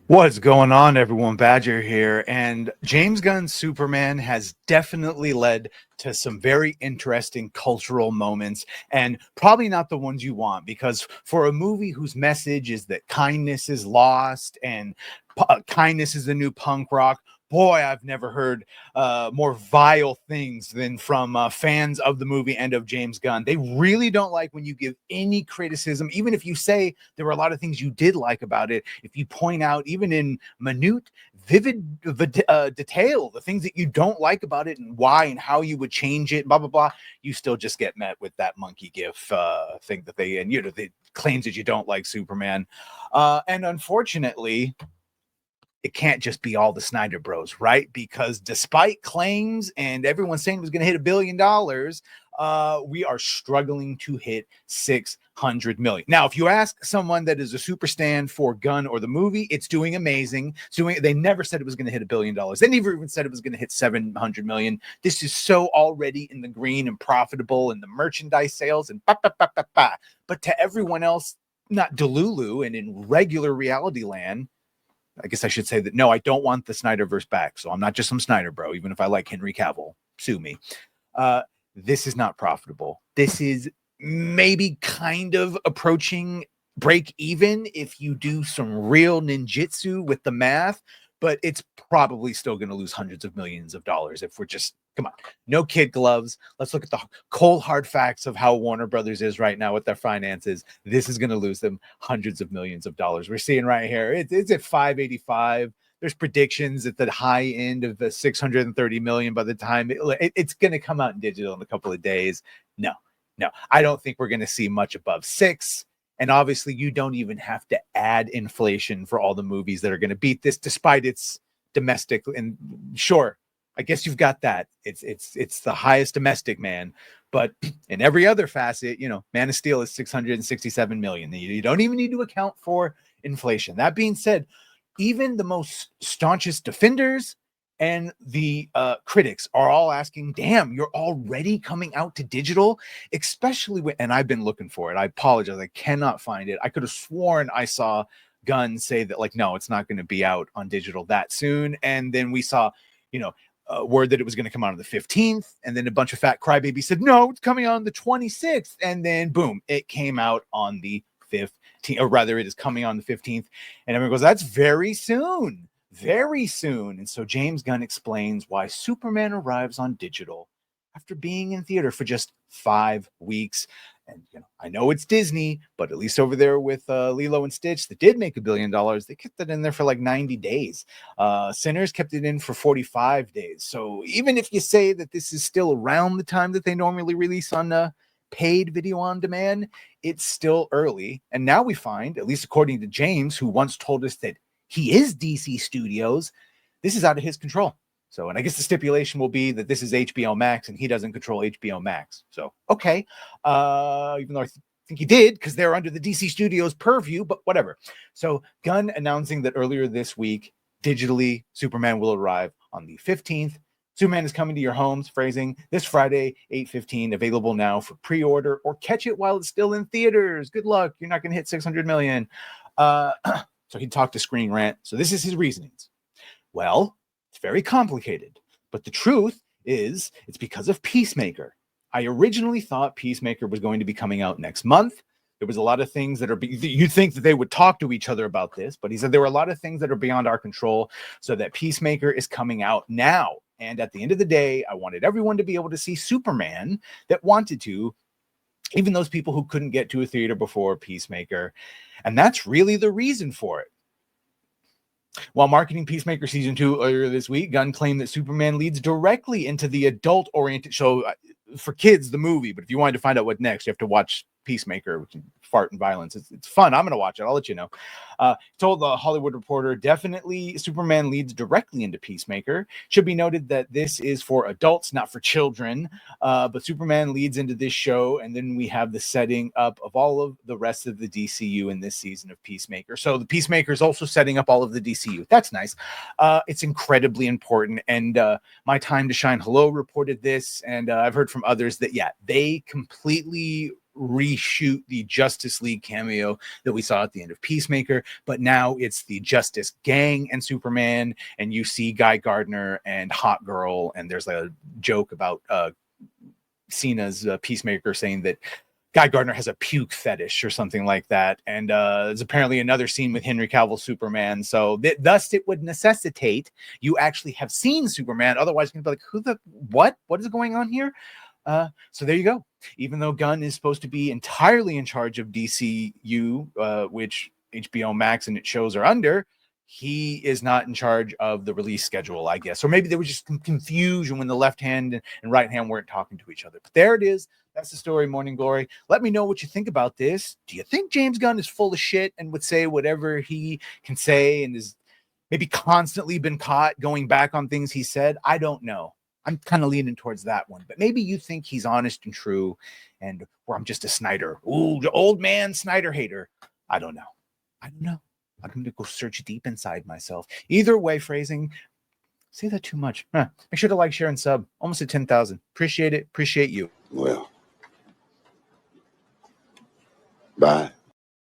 What's going on, everyone? Badger here. And James Gunn's Superman has definitely led to some very interesting cultural moments, and probably not the ones you want, because for a movie whose message is that kindness is lost and kindness is the new punk rock, boy, I've never heard more vile things than from fans of the movie and of James Gunn. They really don't like when you give any criticism, even if you say there were a lot of things you did like about it. If you point out, even in minute, vivid detail, the things that you don't like about it and why and how you would change it, blah, blah, blah, you still just get met with that monkey gif thing that they, and the claims that you don't like Superman. And unfortunately, it can't just be all the Snyder Bros, right? Because despite claims and everyone saying it was going to hit $1 billion, we are struggling to hit 600 million. Now, if you ask someone that is a super stand for Gunn or the movie, it's doing amazing. They never said it was going to hit $1 billion. They never even said it was going to hit 700 million. This is so already in the green and profitable in the merchandise sales and but to everyone else, not Delulu and in regular reality land, I guess I should say that, no, I don't want the Snyderverse back. So I'm not just some Snyder bro, even if I like Henry Cavill. Sue me. This is not profitable. This is maybe kind of approaching break even if you do some real ninjutsu with the math, but it's probably still going to lose hundreds of millions of dollars if we're just, come on, no kid gloves. Let's look at the cold hard facts of how Warner Brothers is right now with their finances. This is going to lose them hundreds of millions of dollars. We're seeing right here, it's at 585. There's predictions at the high end of the 630 million by the time it's going to come out in digital in a couple of days. No, I don't think we're going to see much above 6. And obviously, you don't even have to add inflation for all the movies that are going to beat this, despite its domestic. And sure, I guess you've got that. It's the highest domestic, man. But in every other facet, Man of Steel is 667 million. You don't even need to account for inflation. That being said, even the most staunchest defenders and the critics are all asking, damn, you're already coming out to digital, especially when, and I've been looking for it. I apologize. I cannot find it. I could have sworn I saw Gunn say that, like, no, it's not going to be out on digital that soon. And then we saw, word that it was going to come out on the 15th. And then a bunch of fat crybabies said, no, it's coming out on the 26th. And then boom, it came out on the 15th, or rather it is coming on the 15th. And everyone goes, that's very soon. Very soon. And so James Gunn explains why Superman arrives on digital after being in theater for just 5 weeks. And I know it's Disney, but at least over there with Lilo and Stitch, that did make $1 billion. They kept it in there for like 90 days. Sinners kept it in for 45 days. So even if you say that this is still around the time that they normally release on paid video on demand, it's still early. And now we find, at least according to James, who once told us that he is DC Studios, this is out of his control. So, and I guess the stipulation will be that this is HBO Max and he doesn't control HBO Max. So, okay. Even though I think he did, because they're under the DC Studios purview, but whatever. So Gunn announcing that earlier this week, digitally, Superman will arrive on the 15th. Superman is coming to your homes, phrasing, this Friday, 8/15, available now for pre-order or catch it while it's still in theaters. Good luck. You're not going to hit 600 million. So he talked to Screen Rant. So this is his reasonings. Well, it's very complicated, but the truth is it's because of Peacemaker. I originally thought Peacemaker was going to be coming out next month. There was a lot of things that you'd think that they would talk to each other about this, but he said there were a lot of things that are beyond our control, so that Peacemaker is coming out now. And at the end of the day, I wanted everyone to be able to see Superman that wanted to, even those people who couldn't get to a theater before Peacemaker. And that's really the reason for it. While marketing Peacemaker Season 2 earlier this week, Gunn claimed that Superman leads directly into the adult-oriented show for kids, the movie. But if you wanted to find out what next, you have to watch Peacemaker, which is fart and violence. It's fun. I'm going to watch it. I'll let you know. Told the Hollywood Reporter, definitely Superman leads directly into Peacemaker. Should be noted that this is for adults, not for children. But Superman leads into this show, and then we have the setting up of all of the rest of the DCU in this season of Peacemaker. So the Peacemaker is also setting up all of the DCU. That's nice. It's incredibly important. And My Time to Shine Hello reported this, and I've heard from others that, yeah, they completely reshoot the Justice League cameo that we saw at the end of Peacemaker, but now it's the Justice Gang and Superman, and you see Guy Gardner and Hot Girl, and there's like a joke about Cena's Peacemaker saying that Guy Gardner has a puke fetish or something like that. And there's apparently another scene with Henry Cavill Superman. So thus it would necessitate you actually have seen Superman. Otherwise, you can be like, who the, what is going on here? So there you go. Even though Gunn is supposed to be entirely in charge of DCU, which HBO Max and its shows are under, he is not in charge of the release schedule, I guess. Or maybe there was just some confusion when the left hand and right hand weren't talking to each other. But there it is. That's the story, Morning Glory. Let me know what you think about this. Do you think James Gunn is full of shit and would say whatever he can say and is maybe constantly been caught going back on things he said? I don't know. I'm kind of leaning towards that one. But maybe you think he's honest and true, and or I'm just a Snyder. Ooh, the old man Snyder hater. I don't know. I'm going to go search deep inside myself. Either way, phrasing, say that too much. Make sure to like, share, and sub. Almost at 10,000. Appreciate it. Appreciate you. Well, bye.